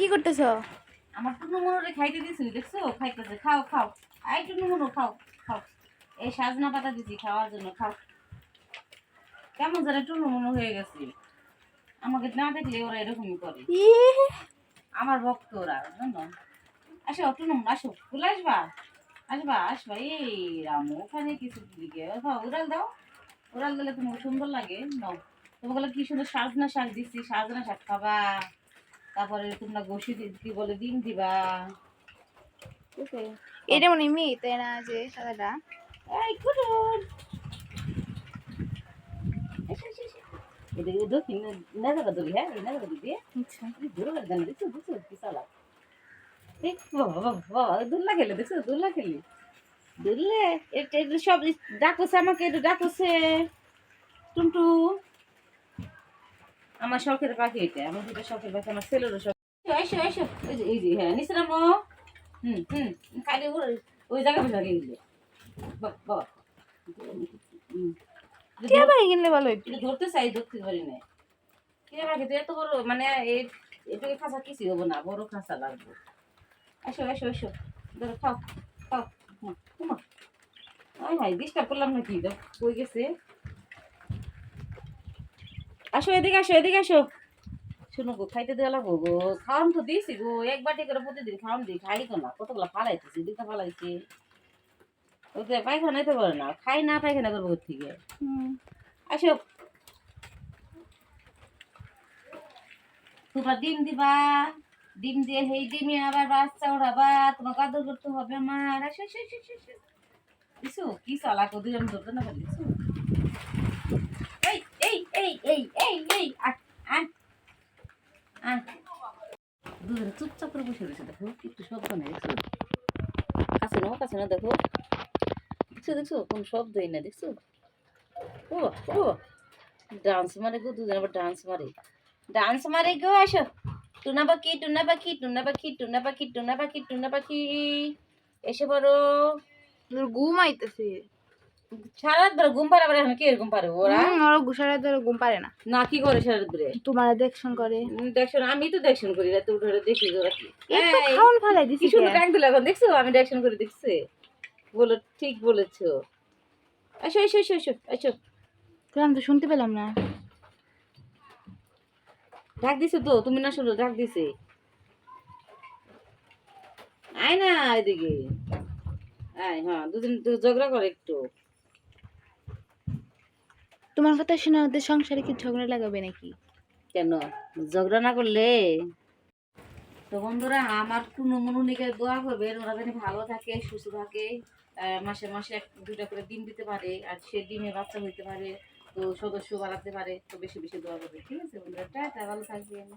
কি করতেছো? আমার টুনু মনোরে খাইতে দিছি, দেখছো খাইতেছে। খাও খাও, আই টুনু মনো খাও খাও। এই সাজনা পাতা দিছি খাওয়ার জন্য, খাও। কেমন যেন টুনু মনো হয়ে গেছে। আমাকে না দেখলে ওরা এরকমই করে, আমার ভক্ত ওরা, জানো। আসো টুনু, আসো, চলে আসবা, আসবা আসবা। এই রামু ওখানে কিছু দিকে উড়াল দাও, উড়াল দিলে তোমাকে সুন্দর লাগে। নাও, তোমাকে কি সুন্দর সাজনা শাক দিচ্ছি, সাজনা শাক খাবা। তারপরে তোমরা ঘষি কি বলে ডিম দিবা। এটা মনে মি তাই না যে সাদাটা? এই কুটুর, এদিকে দক্ষিণ না যাবা ধরি, হ্যাঁ না যাবা দিদি। আচ্ছা, দূর করে দেন, দেখছো দেখছো কি চালা। এই বাবা বাবা বাবা, দুল্লা খেলে দেখছো, দুল্লা খেলি দুললে। এটা এটা সব ডাকছে আমাকে, এটা ডাকছে টুনটু। আমার শখের পাখি এটা, আমার দুটো শখের পাখি, আমার ছেলেরও শখ। এসো এসো, এই যে হ্যাঁ নিচে নামো। হুম, খালি ওই জায়গা বসে লাগিয়ে দিলে বাবা। টিয়া পাখি কিনলে ভালো হইতো। এটা ধরতে চাই, ধরতে পারি না। কে পাখি তো এত বড়, মানে এই এটাকে খাঁচা কিছুই হবো না, বড় খাঁচা লাগবে। এসো এসো এসো, ধরো খাও খাও। ওই ভাই ডিস্টার্ব করলাম নাকি, কই গেছে। আসো এদিকে, আসো এদিকে আসো। শুনো গো, খাইতে দেওয়া লাগবো গো, খাওয়ান তো দিয়েছি গো, এক বাটি করে প্রতিদিন খাওয়ান দিই, খাই তো না, কতগুলো ফালাইতেছি, দিতে ফালাইছি। ওই তো পায়খানা নিতে পারে না, খাই না পায়খানা করবো কোথা থেকে। আসো, তোমরা ডিম দিবা, ডিম দিয়ে সেই ডিমে আবার বাচ্চা ওড়াবা, তোমাকে আদর করতে হবে আমার। আসো আসো আসো আসো, আসো। দিছো কি চালাক, ওদের আমি ধরতে না পারি, দিছো। এই এই এই এই এই এই আয় আয় আয়। দুজনে চুপচাপ করে বসে রয়েছে, দেখো একটু শব্দ নেই, দেখছো। কাছে না দেখো, দেখছো দেখছো কোন শব্দই না, দেখছো। ও ও, ডান্স মারে গো, দুজনে আবার ডান্স মারে, ডান্স মারে গো। আসো, টুনা পাখি টুনা পাখি টুনা পাখি টুনা পাখি টুনা পাখি টুনা পাখি, এসে বড়। ঘুম আইতেছে। সারা রাত ধরে ঘুম পারে, আবার এখন কি ঘুম পারে ওরা। ওরা ঘুষারা ধরে ঘুম পারে না। না কি করে সারা রাত ধরে? তোমার দেখশন করে। দেখশন, আমি তো দেখশন করি, রাতে উঠে উঠে দেখি ওরা কি। একটু খাওন ফালাই দিছি। কি সুন্দর ডাক দিল এখন, দেখছো আমি দেখশন করে দেখছে। বলো, ঠিক বলেছো। এসো এসো এসো এসো এসো। আমি তো শুনতে পেলাম না। ডাক দিছে তো, তুমি না শুনো, ডাক দিছে। আয় না এদিকে, আয়। হ্যাঁ, দুদিন ঝগড়া করে একটু। তোমার কথা শুনে ওদের সংসারে কি ঝগড়া লাগাবে নাকি? কেন ঝগড়া না করলে? তো বন্ধুরা, আমার টুনু মুনু নিকে দোয়া করবে, ওরা যেন ভালো থাকে, সুস্থ থাকে, মাসে মাসে দুইটা করে ডিম দিতে পারে, আর সে ডিমে বাচ্চা হইতে পারে, তো সদস্য বাড়াতে পারে। তো বেশি বেশি দোয়া করবে, ঠিক আছে বন্ধুরা, টাটা, ভালো থাকবেন।